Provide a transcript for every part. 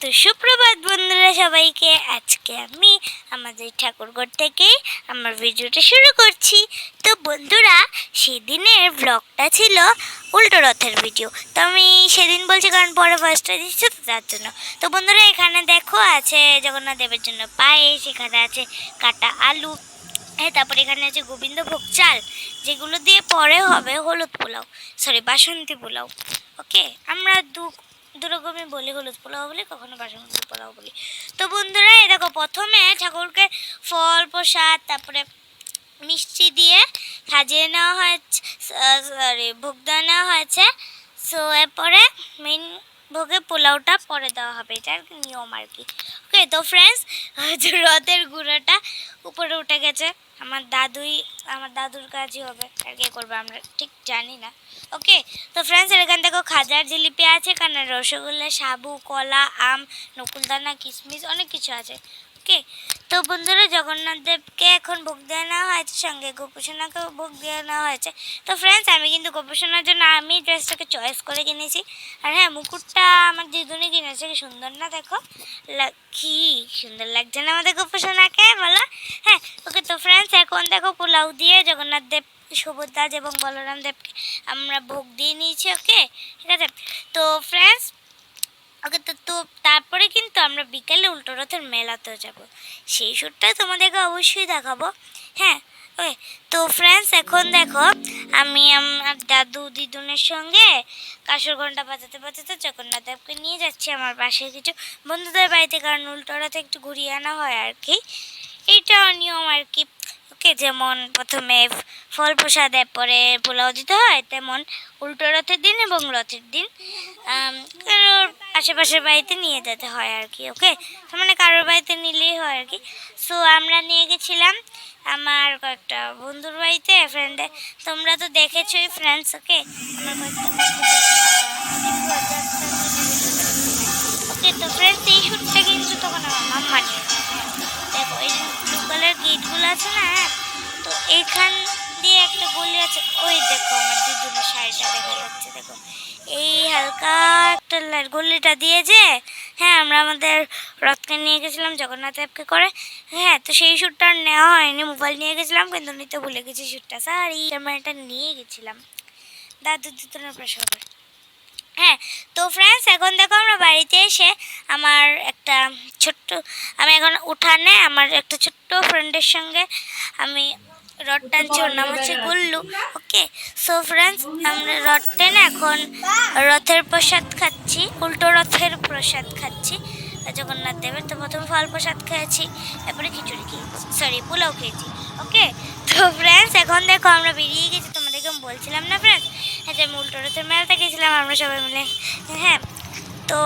তো সুপ্রভাত বন্ধুরা সবাইকে। আজকে আমি আমাদের ঠাকুরঘর থেকে আমার ভিডিওটা শুরু করছি। তো বন্ধুরা, সেদিনের ব্লগটা ছিল উল্টো রথের ভিডিও। তো আমি সেদিন বলছি কারণ পরে ফার্স্টটা দিচ্ছি, তো তার জন্য। তো বন্ধুরা, এখানে দেখো আছে জগন্নাথ দেবের জন্য পায়েস, এখানে আছে কাটা আলু, হ্যাঁ, তারপরে এখানে আছে গোবিন্দভোগ চাল, যেগুলো দিয়ে পরে হবে হলুদ পোলাও, সরি বাসন্তী পোলাও। ওকে, আমরা দুরকমই বলি, হলুদ পোলাও বলি, কখনো বাসন্তী পোলাও বলি। তো বন্ধুরা, এই দেখো প্রথমে ঠাকুরকে ফল প্রসাদ তারপরে মিষ্টি দিয়ে সাজিয়ে নেওয়া হয়েছে, সরি ভোগ দেওয়া নেওয়া হয়েছে। সো এরপরে মেন ভোগে পোলাওটা পরে দেওয়া হবে, এটার নিয়ম আর কি। ওকে, তো ফ্রেন্ডস, রথের গুঁড়োটা উপরে উঠে গেছে। আমার দাদুর কাজই হবে, আর কে করবে আমরা ঠিক জানি না। ওকে, তো ফ্রেন্ডস, এখান থেকে খাজার জিলিপি আছে, এখানে রসগোল্লা, সাবু, কলা, আম, নকুলদানা, কিশমিশ, অনেক কিছু আছে। ওকে, তো বন্ধুরা, জগন্নাথ দেবকে এখন ভোগ দেওয়া নেওয়া হয়েছে, সঙ্গে গোপসোনাকেও ভোগ দেওয়া নেওয়া হয়েছে। তো ফ্রেন্ডস, আমি কিন্তু গোপসোনার জন্য আমি ড্রেসটাকে চয়েস করে কিনেছি। আর হ্যাঁ, মুকুটটা আমার দিদুনি কিনেছে। কি সুন্দর না, দেখো কি সুন্দর লাগছে না আমাদের গোপসোনাকে, বলো? হ্যাঁ, ওকে, তো ফ্রেন্ডস, এখন দেখো পোলাও দিয়ে জগন্নাথ দেব, সুভদ্রাজ এবং বলরাম দেবকে আমরা ভোগ দিয়ে নিয়েছি। ওকে, ঠিক আছে। তো ফ্রেন্ডস, ওকে, তো তারপরে কিন্তু আমরা বিকেলে উল্টো রথের মেলাতেও যাব, সেই শ্যুটটা তোমাদেরকে অবশ্যই দেখাবো। হ্যাঁ, ওকে, তো ফ্রেন্ডস, এখন দেখো আমি আমার দাদু দিদুনের সঙ্গে কাঁসর ঘণ্টা বাজাতে বাজাতে জগন্নাথ দেবকে নিয়ে যাচ্ছি আমার পাশে কিছু বন্ধুদের বাড়িতে, কারণ উল্টো রথে একটু ঘুরিয়ে আনা হয় আর কি, এইটাও নিয়ম আর কি। ওকে, যেমন প্রথমে ফল প্রসাদের পরে পোলাও দিতে হয়, তেমন উল্টো রথের দিন এবং রথের দিন কারোর আশেপাশের বাড়িতে নিয়ে যেতে হয় আর কি। ওকে, তার মানে কারোর বাড়িতে নিলেই হয় আর কি। সো আমরা নিয়ে গেছিলাম আমার কয়েকটা বন্ধুর বাড়িতে, ফ্রেন্ডে, তোমরা তো দেখেছোই ফ্রেন্ডস। ওকে, আমার ওকে, তো ফ্রেন্ডস, এই শ্যুটটা কিন্তু তখন আমার মাম্মা নিয়ে, দেখো এই ব্লু কালার গেটগুলো আছে না, তো এইখান দিয়ে একটা গলি আছে, ওই দেখো আমার দিদুনের শাড়িটা দেখা যাচ্ছে, দেখো এই হালকা একটা গলিটা দিয়ে যে, হ্যাঁ, আমরা আমাদের রথকে নিয়ে গেছিলাম জগন্নাথ দেবকে করে। হ্যাঁ, তো সেই শ্যুটটা আর নেওয়া হয়নি, মোবাইল নিয়ে গেছিলাম কিন্তু নিতে ভুলে গেছি শ্যুটটা, সরি। ক্যামেরাটা নিয়ে গেছিলাম দাদু দিদুনের প্রসাদে। হ্যাঁ, তো ফ্রেন্ডস, এখন দেখো আমরা বাড়িতে এসে আমার একটা ছোট্ট, আমি এখন উঠানে আমার একটা ছোট্ট ফ্রেন্ডের সঙ্গে আমি রড টানছি, ওর নাম হচ্ছে গুল্লু। ওকে, সো ফ্রেন্ডস, আমরা রড টেনে এখন রথের প্রসাদ খাচ্ছি, উল্টো রথের প্রসাদ খাচ্ছি জগন্নাথ দেবের। তো প্রথমে ফল প্রসাদ খেয়েছি, তারপরে খিচুড়ি খেয়েছি, সরি পোলাও খেয়েছি। ওকে, তো ফ্রেন্ডস, এখন দেখো আমরা বেরিয়ে গেছি, তোমাদেরকে আমি বলছিলাম না ফ্রেন্ডস, হ্যাঁ, যে আমি উল্টো রথের মেলাতে গেছিলাম আমরা সবাই মিলে। হ্যাঁ, তো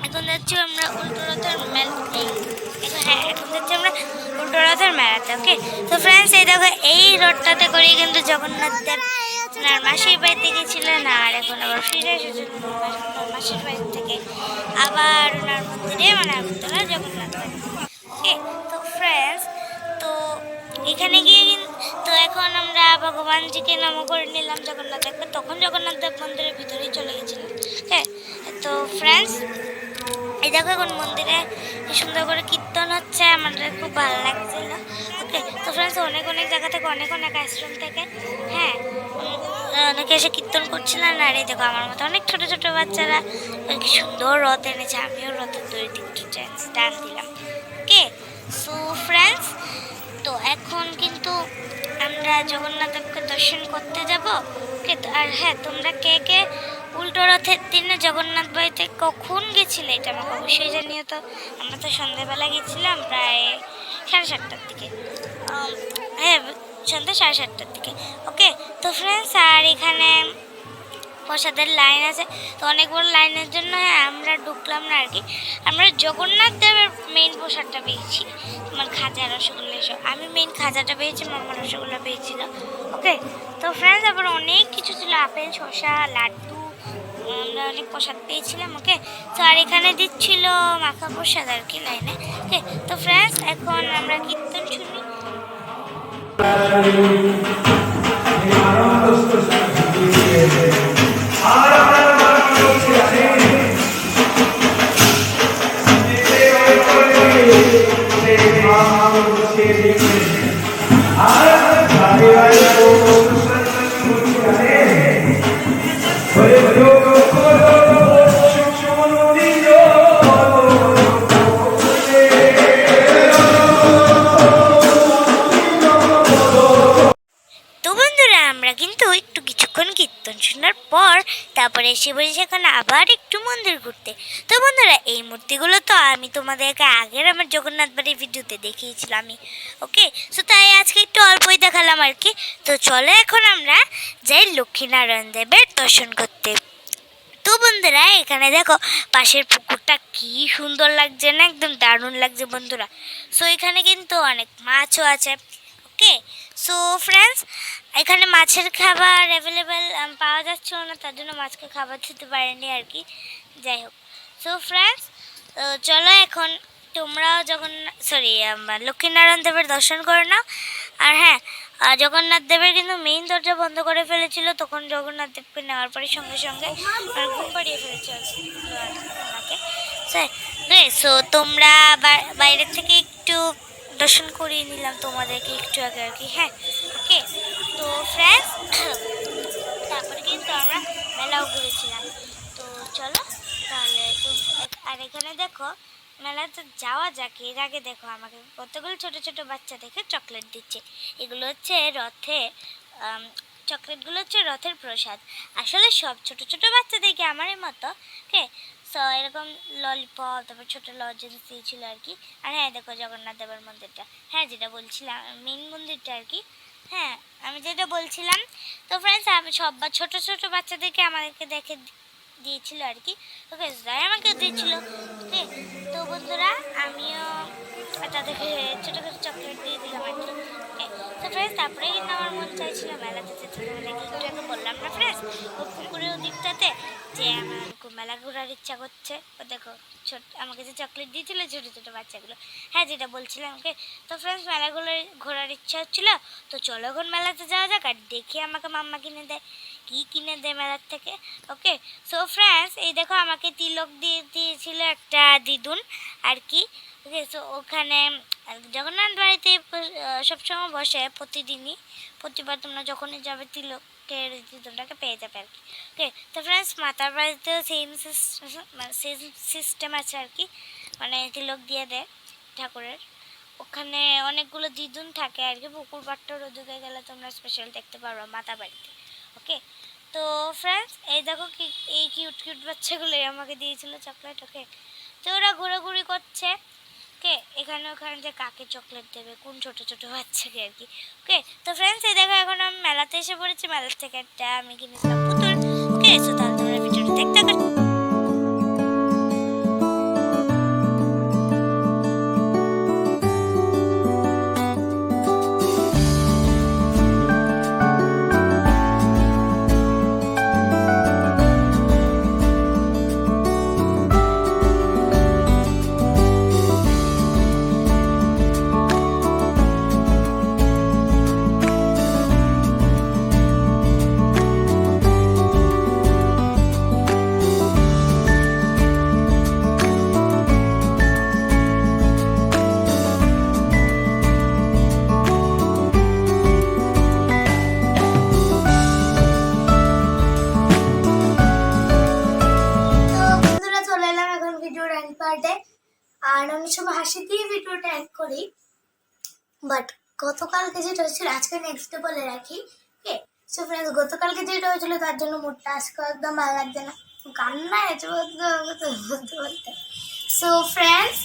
এখন যাচ্ছি আমরা উল্টো রথের মেলাতে। হ্যাঁ, এখন যাচ্ছি আমরা উল্টো রথের মেলাতে। ওকে, তো ফ্রেন্ডস, এই দেখো এই রথটাতে করেই কিন্তু জগন্নাথ দেব ওনার মাসির বাড়িতে গেছিলেন, আর এখন আবার ফিরে এসেছেন মাসির বাড়ি থেকে আবার ওনার মন্দিরে, মানে আগরতলা জগন্নাথ বাড়ি। ওকে, তো ফ্রেন্ডস, তো এখানে গিয়ে তো এখন আমরা ভগবানজিকে নম করে নিলাম জগন্নাথ দেবকে, তখন জগন্নাথ দেব মন্দিরের ভিতরেই চলে গেছিলেন। হ্যাঁ, তো ফ্রেন্ডস, এই দেখো এখন মন্দিরে সুন্দর করে কীর্তন হচ্ছে, আমাদের খুব ভালো লাগছিল। ওকে, তো ফ্রেন্ডস, অনেক অনেক জায়গা থেকে, অনেক অনেক আশ্রম থেকে, হ্যাঁ, অনেকে এসে কীর্তন করছিলেন। আর এই দেখো আমার মতো অনেক ছোটো ছোটো বাচ্চারা কি সুন্দর রথ এনেছে, আমিও রথের দড়িতে একটু ডান দিলাম। ওকে, সো ফ্রেন্ডস, তো এখন কিন্তু আমরা জগন্নাথ দেবকে দর্শন করতে যাব। ওকে, আর হ্যাঁ, তোমরা কে কে উল্টো রথের দিনে জগন্নাথ বাড়িতে কখন গেছিলে এটা আমাকে অবশ্যই জানিও। তো আমরা তো সন্ধ্যেবেলা গেছিলাম প্রায় 7:30টার দিকে, হ্যাঁ, সন্ধ্যা 7:30টার দিকে। ওকে, তো ফ্রেন্ডস, আর এখানে প্রসাদের লাইন আছে, তো অনেক বড় লাইনের জন্য হ্যাঁ আমরা ঢুকলাম না আর কি। আমরা জগন্নাথ দেবের মেইন প্রসাদটা পেয়েছি, তোমার খাজা, রসগোল্লা এসব। আমি মেইন খাজাটা পেয়েছি, মাম্মা রসগোল্লা পেয়েছিল। ওকে, তো ফ্রেন্ডস, আবার অনেক কিছু ছিল, আপেল, শসা, লাড্ডু, আমরা অনেক প্রসাদ পেয়েছিলাম। ওকে, তো আর এখানে দিচ্ছিল মাখা প্রসাদ আর কি লাইনে। ওকে, তো ফ্রেন্ডস, এখন আমরা কীর্তন শুনি। এসে পড়েছি এখন আবার একটু মন্দির ঘুরতে। তো বন্ধুরা, এই মূর্তিগুলো তো আমি তোমাদেরকে আগের আমার জগন্নাথ বাড়ির ভিডিওতে দেখিয়েছিলাম আমি। ওকে, সো তাই আজকে একটু অল্পই দেখালাম আর কি। তো চলো এখন আমরা যাই লক্ষ্মীনারায়ণ দেবের দর্শন করতে। তো বন্ধুরা, এখানে দেখো পাশের পুকুরটা কি সুন্দর লাগছে না, একদম দারুণ লাগছে বন্ধুরা। সো এখানে কিন্তু অনেক মাছও আছে। ওকে, সো ফ্রেন্ডস, এখানে মাছের খাবার অ্যাভেলেবেল পাওয়া যাচ্ছিল না, তার জন্য মাছকে খাবার দিতে পারেনি আর কি। যাই হোক, সো ফ্রেন্ডস, চলো এখন তোমরাও লক্ষ্মীনারায়ণ দেবের দর্শন করে নাও। আর হ্যাঁ, জগন্নাথ দেবের কিন্তু মেইন দরজা বন্ধ করে ফেলেছিল, তখন জগন্নাথ দেবকে নেওয়ার পরে সঙ্গে সঙ্গে ঘুম পাড়িয়ে ফেলেছে ওনাকে। সো তোমরা বাইরের থেকে একটু দর্শন করিয়ে নিলাম তোমাদেরকে একটু আগে আর কি। হ্যাঁ, ওকে, তো ফ্রেন্ডস, তারপরে কিন্তু আমরা মেলাও ঘুরেছিলাম। তো চলো তাহলে, তো আর এখানে দেখো মেলাতে যাওয়া যাক। এর আগে দেখো আমাকে কতগুলো ছোট ছোট বাচ্চা দেখে চকলেট দিচ্ছে। এগুলো হচ্ছে চকলেটগুলো হচ্ছে রথের প্রসাদ। আসলে সব ছোট ছোট বাচ্চা দেখে আমারই মতো। ওকে, সো এরকম ললিপপ, তারপর ছোটো লজেন্স দিয়েছিল আর কি। আর হ্যাঁ দেখো জগন্নাথ দেবের মন্দিরটা, হ্যাঁ যেটা বলছিলাম মেন মন্দিরটা আর কি। হ্যাঁ, আমি যেটা বলছিলাম। তো ফ্রেন্ডস, আমি ছোট ছোট বাচ্চাদেরকে আমাদেরকে দেখে দিয়েছিল আর কি। ওকে, তাই আমাকে দিয়েছিল। ওকে, তো বন্ধুরা, আমিও তাদেরকে ছোটো ছোটো চকলেট দিয়ে দিলাম আর কি। ওকে, তো ফ্রেন্ডস, তারপরে কিন্তু আমার মন চাইছিল মেলাতে যেতে। তোমাদেরকে একটু আগে বললাম না ফ্রেন্ডস, ও পুকুরের দিকটাতে যে আমার মেলা ঘোরার ইচ্ছা করছে। ও দেখো আমাকে যে চকলেট দিয়েছিল ছোটো ছোটো বাচ্চাগুলো, হ্যাঁ যেটা বলছিলাম। ওকে, তো ফ্রেন্ডস, মেলাগুলো ঘোরার ইচ্ছা হচ্ছিলো। তো চলো এখন মেলাতে যাওয়া যাক, আর দেখি আমাকে মাম্মা কিনে দেয় কি কিনে দেয় মেলার থেকে। ওকে, সো ফ্রেন্ডস, এই দেখো আমাকে তিলক দিয়েছিল একটা দিদুন আর কি। ওকে, সো ওখানে জগন্নাথ বাড়িতে সবসময় বসে প্রতিদিনই, প্রতিবার তোমরা যখনই যাবে তিলকের দিদুনটাকে পেয়ে যাবে আর কি। ওকে, তো ফ্রেন্ডস, মাতার বাড়িতেও সেম সিস্টেম আছে আর কি, মানে তিলক দিয়ে দেয় ঠাকুরের। ওখানে অনেকগুলো দিদুন থাকে আর কি। পুকুর পাড়টার ওদিকে গেলে তোমরা স্পেশাল দেখতে পারো মাতা বাড়িতে। ওকে, তো ফ্রেন্ডস, এই দেখো এই কিউট কিউট বাচ্চাগুলোই আমাকে দিয়েছিল চকলেট। ওকে, তো ওরা ঘোরাঘুরি করছে। ওকে, এখানে ওখানে যে কাকে চকলেট দেবে, কোন ছোট ছোট বাচ্চাকে আর কি। ওকে, তো ফ্রেন্ডস, এই দেখো এখন আমি মেলাতে এসে পড়েছি। মেলার থেকে একটা আমি কিনেছিলাম পুতুল। ওকে, সো তাহলে তোমরা ভিডিওটা দেখতে থাকো। আর আমি সব হাসি দিয়ে ভিডিওটা এড করি, বাট গতকালকে যেটা হয়েছিল আজকে নেক্সট ডে বলে রাখি। ওকে, সো ফ্রেন্ডস, গতকালকে যেটা হয়েছিল তার জন্য মুডটা আজকে একদম ভালো লাগছে না, কান্না এসে বলতে বলতে। সো ফ্রেন্ডস,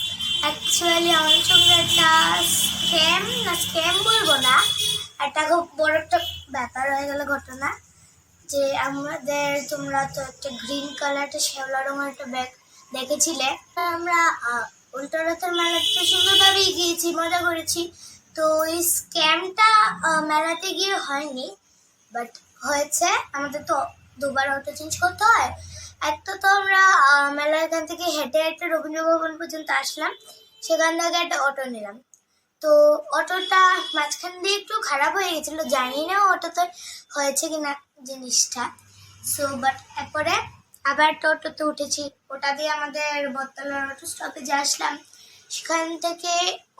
অ্যাকচুয়ালি আমাদের সঙ্গে একটা স্ক্যাম বলবো না, একটা খুব বড় একটা ব্যাপার হয়ে গেল ঘটনা। যে আমাদের, তোমরা তো একটা গ্রিন কালার একটা শ্যাওলা রঙের একটা ব্যাগ দেখেছিলে। আমরা উল্টো রথের মেলাতে সুন্দরভাবেই গিয়েছি, মজা করেছি। তো এই স্ক্যামটা মেলাতে গিয়ে হয়নি, বাট হয়েছে আমাদের। তো দুবার অটো চেঞ্জ করতে হয়। একটা তো আমরা মেলার এখান থেকে হেঁটে হেঁটে রবীন্দ্র ভবন পর্যন্ত আসলাম, সেখান থেকে একটা অটো নিলাম। তো অটোটা মাঝখান দিয়ে একটু খারাপ হয়ে গেছিলো, জানি না অটোতে হয়েছে কিনা জিনিসটা। সো বাট এরপরে আবার একটা অটোতে উঠেছি, ওটা দিয়ে আমাদের বটতলার অটো স্টপেজে আসলাম। সেখান থেকে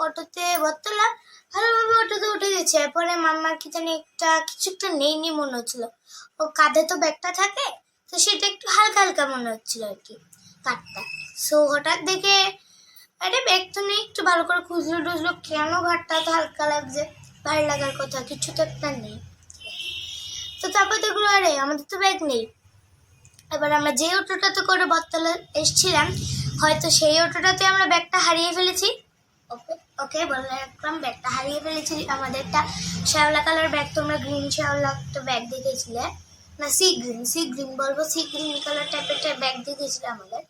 অটোতে বটতলা ভালোভাবে অটোতে উঠে গেছে। এরপরে মাম্মার কি জানি কিছু একটা নেই মনে হচ্ছিল, ও কাঁধে তো ব্যাগটা থাকে, তো সেটা একটু হালকা হালকা মনে হচ্ছিল আর কি কাঠটা। সো হঠাৎ দেখে আরে ব্যাগ তো নেই, একটু ভালো করে খুঁজলো টুজলো, কেন ঘাটটা তো হালকা লাগছে, ভালো লাগার কথা, কিছু তো একটা নেই। তো তারপর দেখলো আরে আমাদের তো ব্যাগ নেই। এবার আমরা যে অটোটাতে করে বটতলা এসেছিলাম হয়তো সেই অটোটাতে আমরা ব্যাগটা হারিয়ে ফেলেছি। ওকে ওকে বলে রাখলাম ব্যাগটা হারিয়ে ফেলেছি। আমাদের একটা শ্যাওলা কালার ব্যাগ, তোমরা গ্রিন শ্যাওলা একটা ব্যাগ দেখেছিলে না, সি গ্রিন বলবো, সি গ্রিন কালার টাইপের একটা ব্যাগ দেখেছিল আমাদের।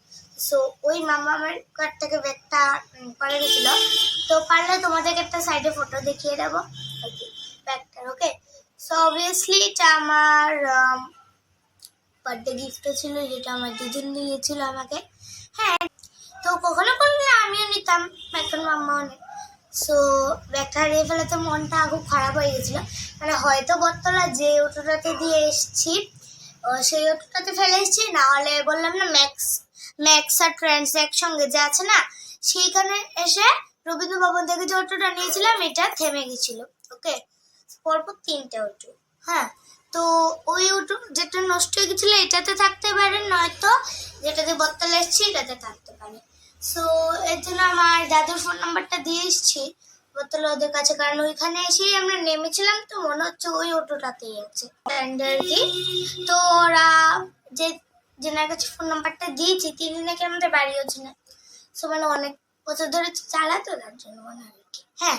সো ওই মামা আমার কার থেকে ব্যাগটা পরে গেছিল। তো পারলে তোমাদেরকে একটা সাইডে ফটো দেখিয়ে দেবো ব্যাগটার। ওকে, সো অবভিয়াসলি এটা আমার বার্থডে গিফটও ছিল, যেটা আমার দিদির নিয়েছিল আমাকে। হ্যাঁ, তো কখনো কখনো আমিও নিতাম, এখন মাম্মাও নেই। সো ব্যাগটা হারিয়ে ফেলে তো মনটা খুব খারাপ হয়ে গেছিলো। মানে হয়তো বটতলা যে অটোটাতে দিয়ে এসেছি সেই অটোটাতে ফেলে এসেছি, না হলে বললাম না ম্যাক্স আর ট্রেন্ডস একসঙ্গে যে আছে না, সেইখানে এসে রবীন্দ্র ভবন থেকে যে অটোটা নিয়েছিলাম এটা থেমে গেছিল। ওকে, পরপর 3টে অটো। হ্যাঁ, তো ওই অটো যেটা নষ্ট হয়ে গেছিলো এটাতে থাকতে পারে, নয়তো যেটাতে বটতলা এসেছি এটাতে থাকতে পারে। সো এর জন্য আমার দাদুর ফোন নাম্বারটা দিয়ে এসেছি বটতলা ওদের কাছে, কারণ ওইখানে এসেই আমরা নেমেছিলাম, তো মনে হচ্ছে ওই অটোটাতেই আছে আর কি। তো ওরা যেনার কাছে ফোন নাম্বারটা দিয়েছি তিনি নাকি আমাদের বাড়িও চেনে। সো মানে অনেক বছর ধরে চালাতো, তার জন্য মনে হয় আর কি। হ্যাঁ,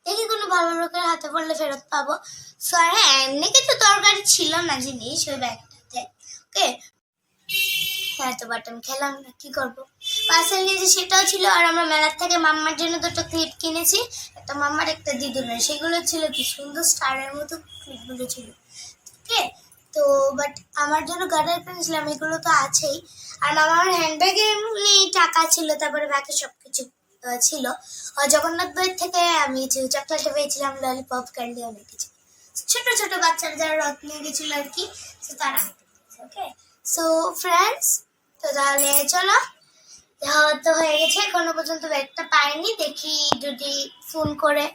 দেখি কোনো ভালো লোকের হাতে পড়লে ফেরত পাবো। সো আর হ্যাঁ, এমনি কিছু দরকারি ছিল না জিনিস ওই ব্যাগটাতে। ওকে, হ্যাঁ, তো বাট আমি খেলাম না, কি করবো, পার্সেল নিয়েছি সেটাও ছিল। আর আমরা মেলার থেকে মাম্মার জন্য 2টো ক্লিপ কিনেছি, একটা মাম্মার একটা দিদুনের, সেগুলো ছিল কি সুন্দর স্টারের মতো ক্লিপগুলো ছিল। ওকে, তো বাট আমার জন্য গার্ডার কিনেছিলাম, এগুলো তো আছেই। আর আমার হ্যান্ডব্যাগে এমনি টাকা ছিল, তারপরে বাকি সব কিছু ছিল। আর জগন্নাথ বইয়ের থেকে আমি চকলেট পেয়েছিলাম, ললিপপ, ক্যান্ডি, অনেক কিছু। ছোট ছোট বাচ্চারা যারা রথ নিয়ে গেছিল আর কি, তারা। ওকে, সো ফ্রেন্ডস, তো তাহলে চলো, যাওয়া তো হয়ে গেছে, এখনো পর্যন্ত ব্যাগটা পাইনি, দেখি যদি ফোন করে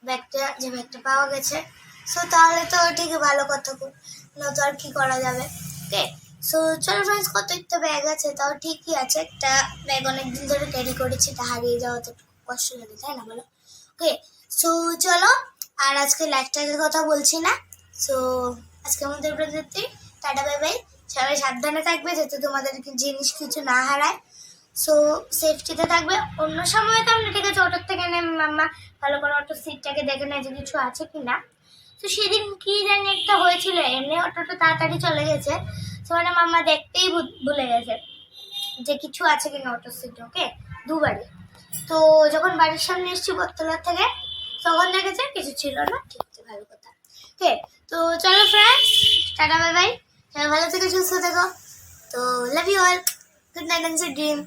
ব্যাগটা পাওয়া গেছে। সো তাহলে তো ঠিকই ভালো কথা, খুব নয়তো আর কি করা যাবে। ওকে, সো চলো ফ্রেন্ডস, কতই তো ব্যাগ আছে, তাও ঠিকই আছে। একটা ব্যাগ অনেকদিন ধরে ক্যারি করেছি, তা হারিয়ে যাওয়া তো একটু কষ্ট লাগে, তাই না বলো? ওকে, সো চলো, আর আজকে লাইফস্টাইলের কথা বলছি না। সো আজকে আমাদের প্রযুক্তি টাটা, বাই বাই। সবাই সাবধানে থাকবে যাতে তোমাদের জিনিস কিছু না হারায়। সো সেফটিতে থাকবে। অন্য সময় তো আমরা ঠিক আছে অটোর থেকে নেমে মাম্মা ভালো করে অটোর সিটটাকে দেখে নেয় যে কিছু আছে কি না। তো সেদিন কি জানি একটা হয়েছিল, এমনি অটোটা তাড়াতাড়ি চলে গেছে, তো মানে মাম্মা দেখতেই ভুলে গেছে যে কিছু আছে কিনা অটোর সিটে। ওকে, দুবারই। তো যখন বাড়ির সামনে এসেছি বটতলার থেকে, তখন দেখেছে কিছু ছিল না। ঠিক আছে, ভালো কথা। ওকে, তো চলো ফ্রেন্ডস, টাটা, বাই বাই। সবাই ভালো থেকো, সুস্থ থেকো। তো love you all, good night and sweet dream.